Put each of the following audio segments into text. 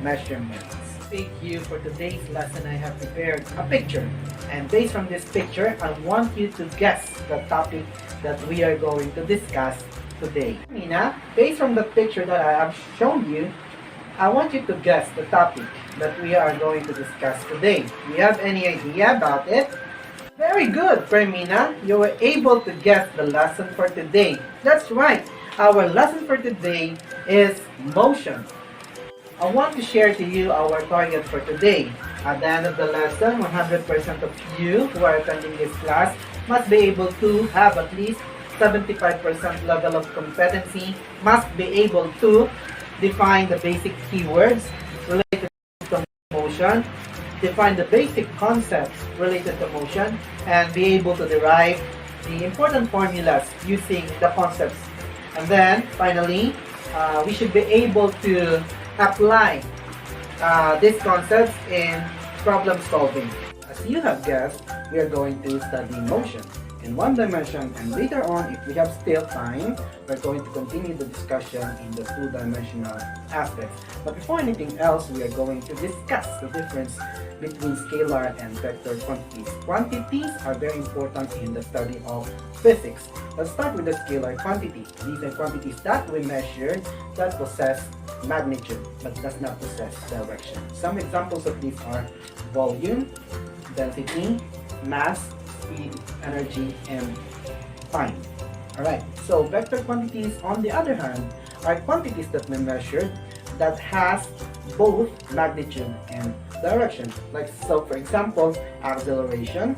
measurements. Thank you. For today's lesson, I have prepared a picture. And based on this picture, I want you to guess the topic that we are going to discuss today. Mina, based on the picture that I have shown you, I want you to guess the topic that we are going to discuss today. Do you have any idea about it? Very good, Fermina. You were able to guess the lesson for today. That's right. Our lesson for today is motion. I want to share to you our target for today. At the end of the lesson, 100% of you who are attending this class must be able to have at least 75% level of competency, must be able to define the basic keywords related to motion, define the basic concepts related to motion, and be able to derive the important formulas using the concepts. And then, finally, we should be able to apply these concepts in problem solving. As you have guessed, we are going to study motion in one dimension, and later on, if we have still time, we're going to continue the discussion in the two-dimensional aspects. But before anything else, we are going to discuss the difference between scalar and vector quantities. Quantities are very important in the study of physics. Let's start with the scalar quantity. These are quantities that we measure that possess magnitude but does not possess direction. Some examples of these are volume, density, mass, speed, energy, and time. Alright, so vector quantities, on the other hand, are quantities that we measured that has both magnitude and direction. Like, so for example, acceleration,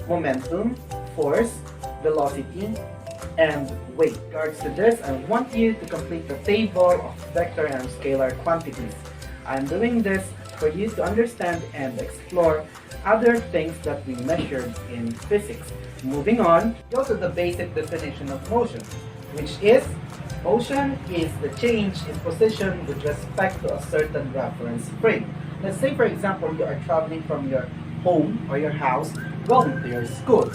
momentum, force, velocity, and weight. In regards to this, I want you to complete the table of vector and scalar quantities. I'm doing this for you to understand and explore other things that we measured in physics. Moving on, go to the basic definition of motion, which is motion is the change in position with respect to a certain reference frame. Let's say, for example, you are traveling from your home or your house going to your school.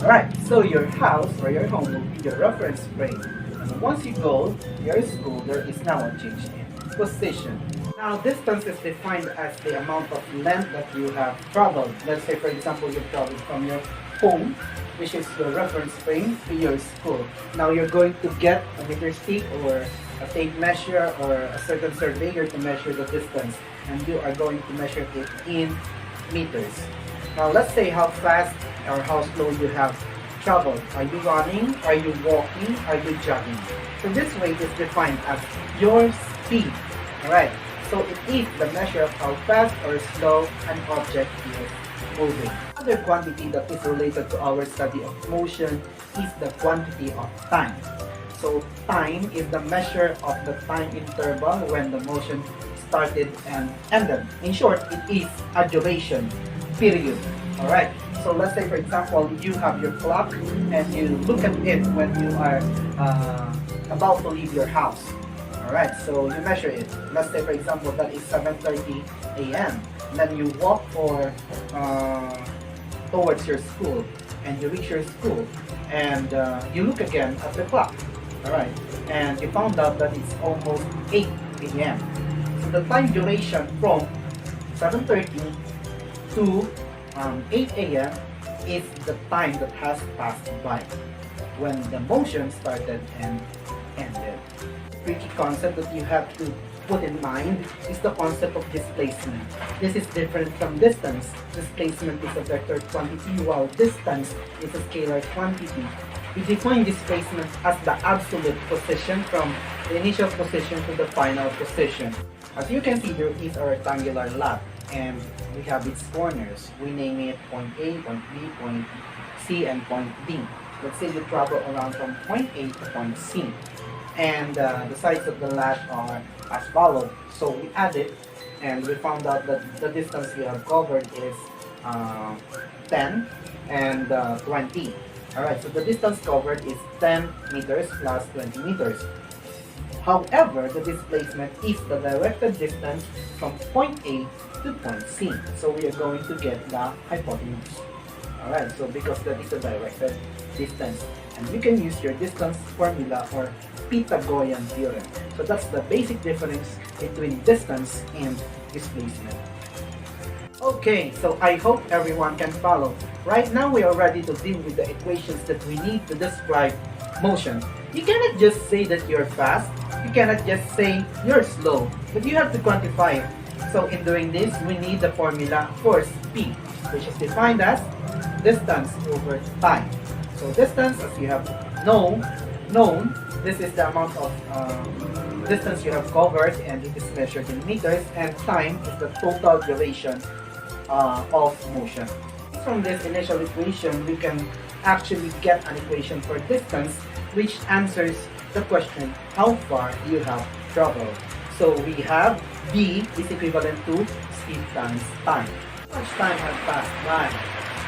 Alright, so your house or your home will be your reference frame. And once you go to your school, there is now a change in position. Now, distance is defined as the amount of length that you have traveled. Let's say, for example, you've traveled from your home, which is your reference frame, to your school. Now, you're going to get a meter stick or a tape measure or a certain surveyor to measure the distance, and you are going to measure it in meters. Now, let's say how fast or how slow you have traveled. Are you running? Are you walking? Are you jogging? So this rate is defined as your speed. Alright, so it is the measure of how fast or slow an object is moving. Another quantity that is related to our study of motion is the quantity of time. So time is the measure of the time interval when the motion started and ended. In short, it is a duration period. Alright, so let's say, for example, you have your clock and you look at it when you are about to leave your house. Alright, so you measure it. Let's say, for example, that is 7:30 a.m. Then you walk towards your school, and you reach your school, and you look again at the clock. Alright, and you found out that it's almost 8 a.m. So the time duration from 7:30 to 8 a.m. is the time that has passed by when the motion started and ended. Tricky concept that you have to put in mind is the concept of displacement. This is different from distance. Displacement is a vector quantity, while distance is a scalar quantity. We define displacement as the absolute position from the initial position to the final position. As you can see, there is a rectangular lap, and we have its corners. We name it point A, point B, point C, and point D. Let's say you travel around from point A to point C. And the sides of the lap are as follows. So we added, and we found out that the distance we have covered is 10 and 20. Alright, so the distance covered is 10 meters plus 20 meters. However, the displacement is the directed distance from point A to point C. So we are going to get the hypotenuse. Alright, so because that is the directed distance. You can use your distance formula or Pythagorean theorem. So that's the basic difference between distance and displacement. Okay, so I hope everyone can follow. Right now we are ready to deal with the equations that we need to describe motion. You cannot just say that you're fast, you cannot just say you're slow, but you have to quantify it. So in doing this, we need the formula for speed, which is defined as distance over time. So distance, as you have known, this is the amount of distance you have covered, and it is measured in meters, and time is the total duration of motion. From this initial equation, we can actually get an equation for distance which answers the question how far you have traveled. So we have d is equivalent to speed times time. How much time has passed by?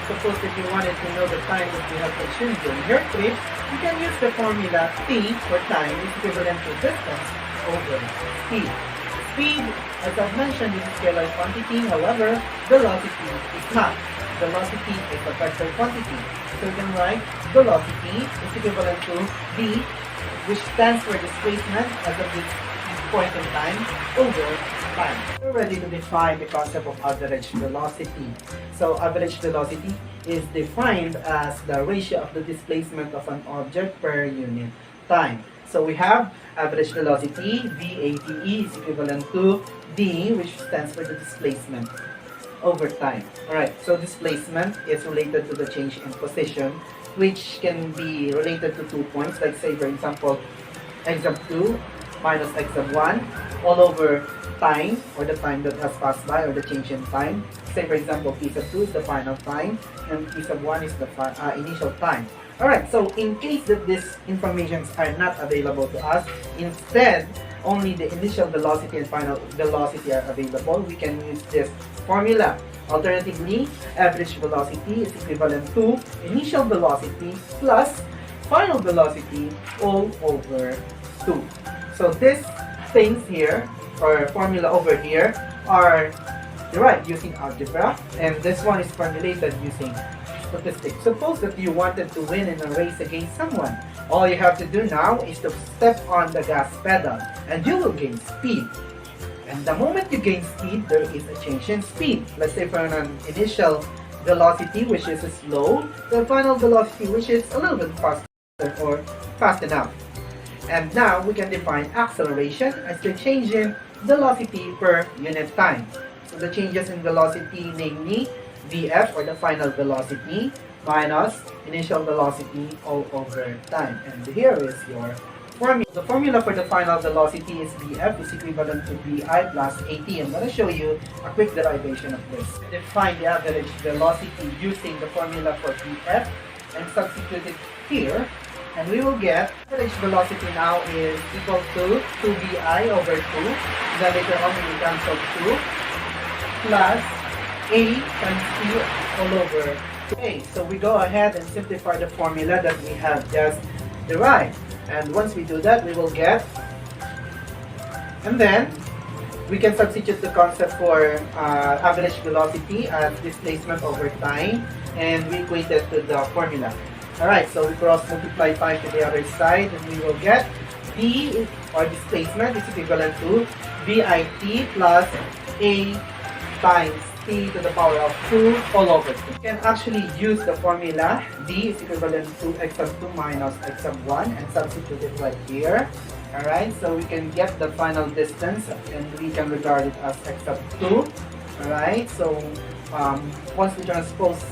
Suppose that you wanted to know the time that you have consumed during your trip, you can use the formula t for time is equivalent to distance over speed. Speed, as I've mentioned, is a scalar quantity, however, velocity is not. Velocity is a vector quantity. So you can write velocity is equivalent to v, which stands for displacement as of this point in time, over time. We're ready to define the concept of average velocity. So average velocity is defined as the ratio of the displacement of an object per unit time. So we have average velocity, VATE, is equivalent to d, which stands for the displacement over time. Alright, so displacement is related to the change in position, which can be related to 2 points, like say for example, x of 2 minus x of 1 all over time, or the time that has passed by, or the change in time. Say for example, p sub 2 is the final time, and p sub 1 is the initial time. Alright, so in case that these informations are not available to us, instead, only the initial velocity and final velocity are available, we can use this formula. Alternatively, average velocity is equivalent to initial velocity plus final velocity all over 2. So these things here, or formula over here, are derived using algebra, and this one is formulated using statistics. Suppose that you wanted to win in a race against someone. All you have to do now is to step on the gas pedal, and you will gain speed. And the moment you gain speed, there is a change in speed. Let's say from an initial velocity, which is slow, to a final velocity, which is a little bit faster or fast enough. And now we can define acceleration as the change in velocity per unit time. So the changes in velocity, namely Vf, or the final velocity, minus initial velocity all over time. And here is your formula. The formula for the final velocity is Vf is equivalent to Vi plus At. I'm going to show you a quick derivation of this. Define the average velocity using the formula for Vf and substitute it here. And we will get average velocity now is equal to 2Vi over 2. Then later on we will cancel 2 plus A times T all over 2A. So we go ahead and simplify the formula that we have just derived. And once we do that, we will get, and then we can substitute the concept for average velocity as displacement over time, and we equate it to the formula. Alright, so we cross multiply 5 to the other side, and we will get D, or displacement, is equivalent to VIT plus A times T to the power of 2 all over 2. You can actually use the formula D is equivalent to x of 2 minus x of 1 and substitute it right here. Alright, so we can get the final distance, and we can regard it as x of 2. Alright, so once we transpose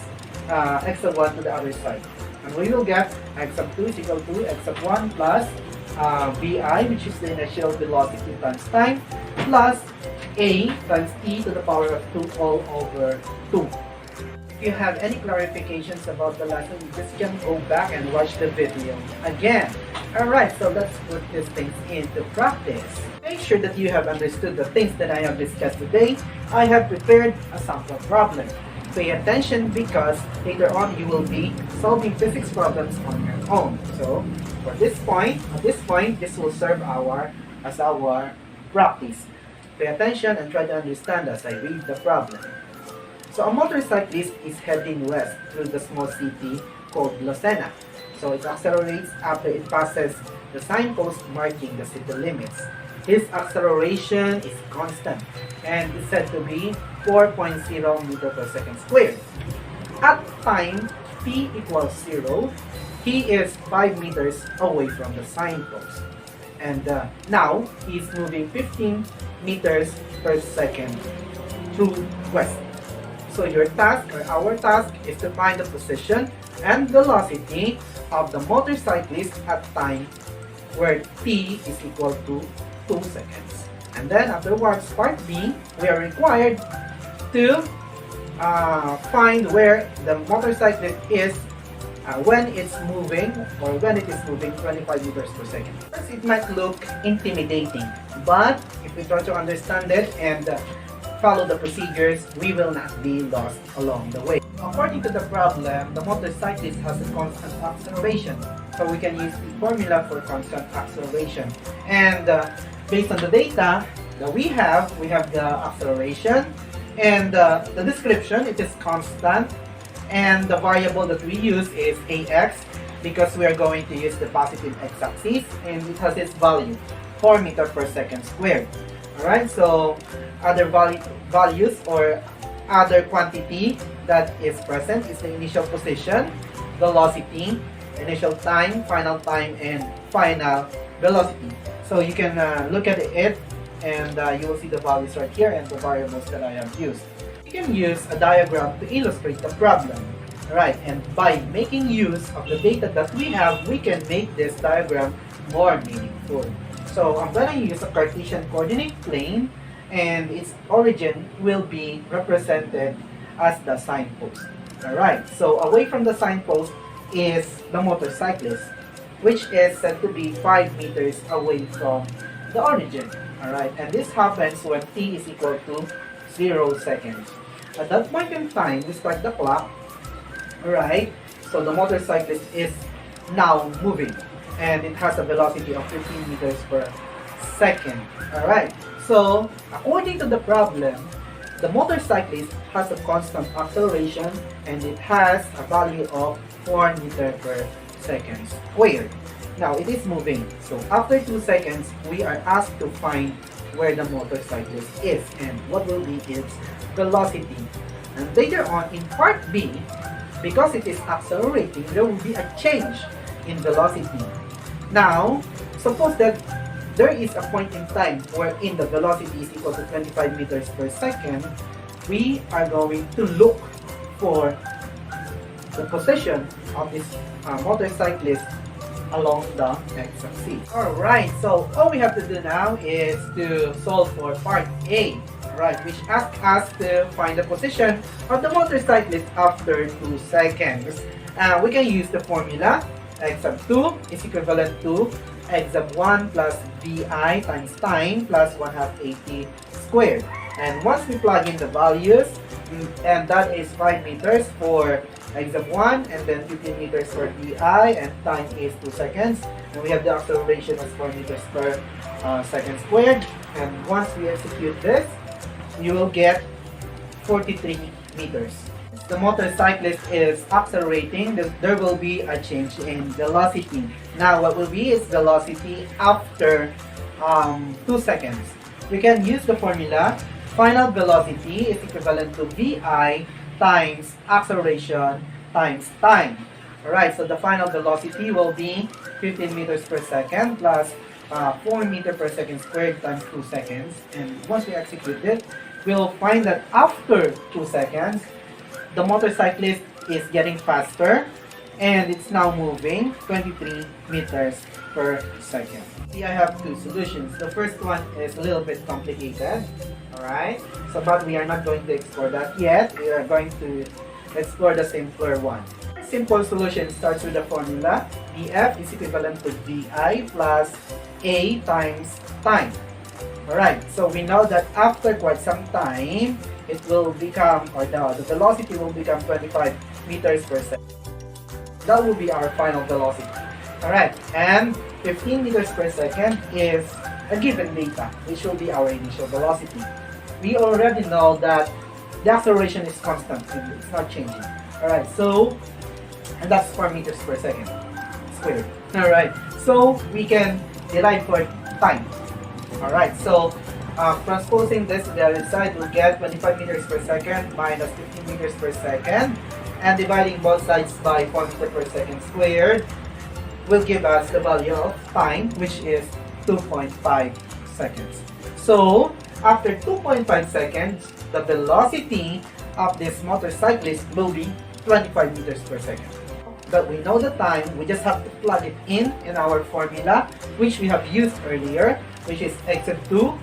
x of 1 to the other side, and we will get x of 2 is equal to x of 1 plus Vi, which is the initial velocity times time, plus A times T to the power of 2 all over 2. If you have any clarifications about the lesson, you just can go back and watch the video again. Alright, so let's put these things into practice. Make sure that you have understood the things that I have discussed today. I have prepared a sample problem. Pay attention because later on you will be solving physics problems on your own. So for this point, at this point, this will serve as our practice. Pay attention and try to understand as I read the problem. So a motorcyclist is heading west through the small city called Lucena. So it accelerates after it passes the signpost marking the city limits. His acceleration is constant and is said to be 4.0 meter per second squared. At time t equals 0, he is 5 meters away from the signpost. And now he's moving 15 meters per second to west. So your task, or our task, is to find the position and velocity of the motorcyclist at time where t is equal to 2 seconds. And then afterwards, part B, we are required to find where the motorcyclist is when it's moving, or when it is moving 25 meters per second. First, it might look intimidating, but if we try to understand it and follow the procedures, we will not be lost along the way. According to the problem, the motorcyclist has a constant acceleration, so we can use the formula for constant acceleration. And based on the data that we have the acceleration, and the description, it is constant, and the variable that we use is ax, because we are going to use the positive x-axis, and it has its value 4 meter per second squared. Alright, so other values or other quantity that is present is the initial position, velocity, initial time, and final velocity. So you can look at it, and you will see the values right here and the variables that I have used. You can use a diagram to illustrate the problem. Alright, and by making use of the data that we have, we can make this diagram more meaningful. So I'm going to use a Cartesian coordinate plane, and its origin will be represented as the signpost. Alright, so away from the signpost is the motorcyclist, which is said to be 5 meters away from the origin. Alright, and this happens when t is equal to 0 seconds. At that point in time, we start the clock. Alright, so the motorcyclist is now moving, and it has a velocity of 15 meters per second. Alright, so according to the problem, the motorcyclist has a constant acceleration, and it has a value of 4 meters per second squared. Now it is moving, so after 2 seconds, we are asked to find where the motorcyclist is and what will be its velocity. And later on in part B, because it is accelerating, there will be a change in velocity. Now, suppose that there is a point in time wherein the velocity is equal to 25 meters per second, we are going to look for the position of this motorcyclist along the x-axis. Alright, so all we have to do now is to solve for part A, right, which asks us to find the position of the motorcyclist after 2 seconds. We can use the formula x sub 2 is equivalent to x sub 1 plus vi times time plus 1/2 at squared. And once we plug in the values, and that is 5 meters for x sub 1, and then 15 meters for vi, and time is 2 seconds, and we have the acceleration as 4 meters per second squared. And once we execute this, you will get 43 meters. The motorcyclist is accelerating, there will be a change in velocity. Now what will be its velocity after 2 seconds? We can use the formula. Final velocity is equivalent to vi times acceleration times time. Alright, so the final velocity will be 15 meters per second plus 4 meters per second squared times 2 seconds. And once we execute it, we'll find that after 2 seconds, the motorcyclist is getting faster, and it's now moving 23 meters per second. See, I have two solutions. The first one is a little bit complicated. Alright, so but we are not going to explore that yet. We are going to explore the simpler one. A simple solution starts with the formula df is equivalent to vi plus a times time. Alright, so we know that after quite some time, it will become, or the velocity will become 25 meters per second. That will be our final velocity. Alright, and 15 meters per second is a given data, which will be our initial velocity. We already know that the acceleration is constant, it's not changing. Alright, so, and that's 4 meters per second. squared. Alright, so we can derive for time. Alright, so transposing this to the other side, we'll get 25 meters per second minus 15 meters per second, and dividing both sides by 4 meters per second squared will give us the value of time, which is 2.5 seconds. So after 2.5 seconds, the velocity of this motorcyclist will be 25 meters per second. But we know the time, we just have to plug it in our formula, which we have used earlier, which is x of 2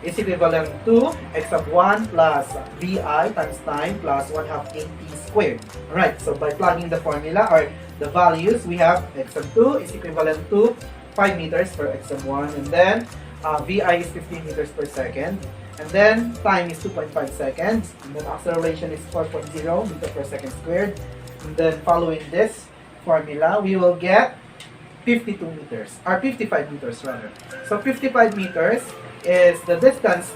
is equivalent to x of 1 plus vi times time plus 1/2 at squared. Alright, so by plugging the formula or the values, we have x of 2 is equivalent to 5 meters per x of 1, and then vi is 15 meters per second, and then time is 2.5 seconds, and then acceleration is 4.0 meters per second squared, and then following this formula, we will get 52 meters, or 55 meters rather. So 55 meters is the distance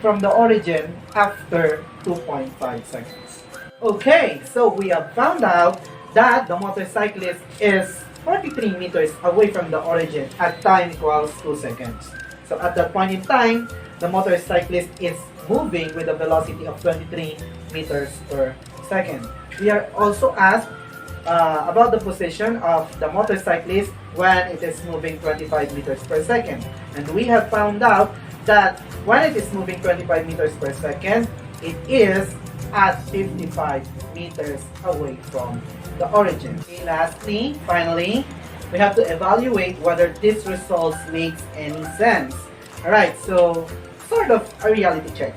from the origin after 2.5 seconds. Okay, so we have found out that the motorcyclist is 43 meters away from the origin at time equals 2 seconds. So at that point in time, the motorcyclist is moving with a velocity of 23 meters per second. We are also asked about the position of the motorcyclist when it is moving 25 meters per second. And we have found out that when it is moving 25 meters per second, it is at 55 meters away from the origin. Okay, lastly, finally, we have to evaluate whether this result makes any sense. Alright, so sort of a reality check.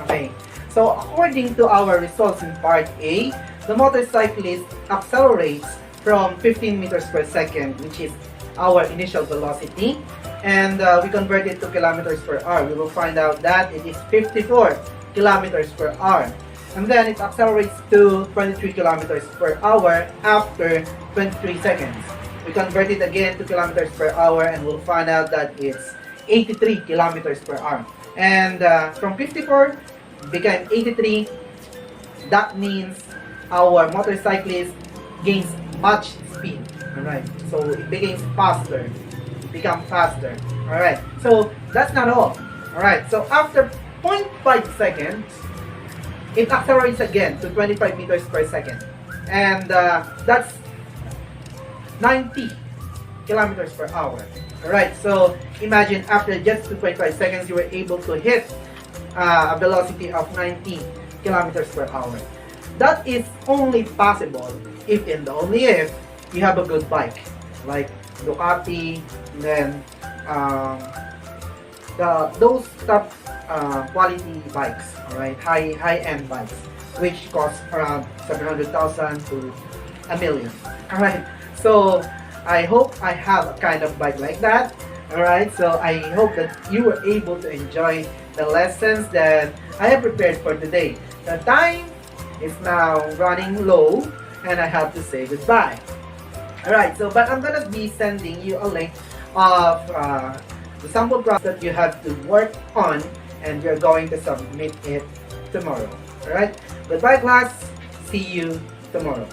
Okay, so according to our results in part A, the motorcyclist accelerates from 15 meters per second, which is our initial velocity, and we convert it to kilometers per hour. We will find out that it is 54 kilometers per hour. And then it accelerates to 23 kilometers per hour after 23 seconds. We convert it again to kilometers per hour, and we'll find out that it's 83 kilometers per hour. And from 54 became 83. That means our motorcyclist gains much speed. Alright, so it becomes faster. Alright, so that's not all. Alright, so after 0.5 seconds, it accelerates again to 25 meters per second. And that's 90 kilometers per hour. Alright, so imagine after just 2.5 seconds, you were able to hit a velocity of 90 kilometers per hour. That is only possible if and only if you have a good bike, like Ducati, and then those top quality bikes, alright, high-end bikes, which cost around 700,000 to $1 million. Alright, so I hope I have a kind of bike like that. Alright, so I hope that you were able to enjoy the lessons that I have prepared for today. The time is now running low, and I have to say goodbye. Alright, so but I'm gonna be sending you a link of the sample process that you have to work on, and you're going to submit it tomorrow. Alright, goodbye class, see you tomorrow.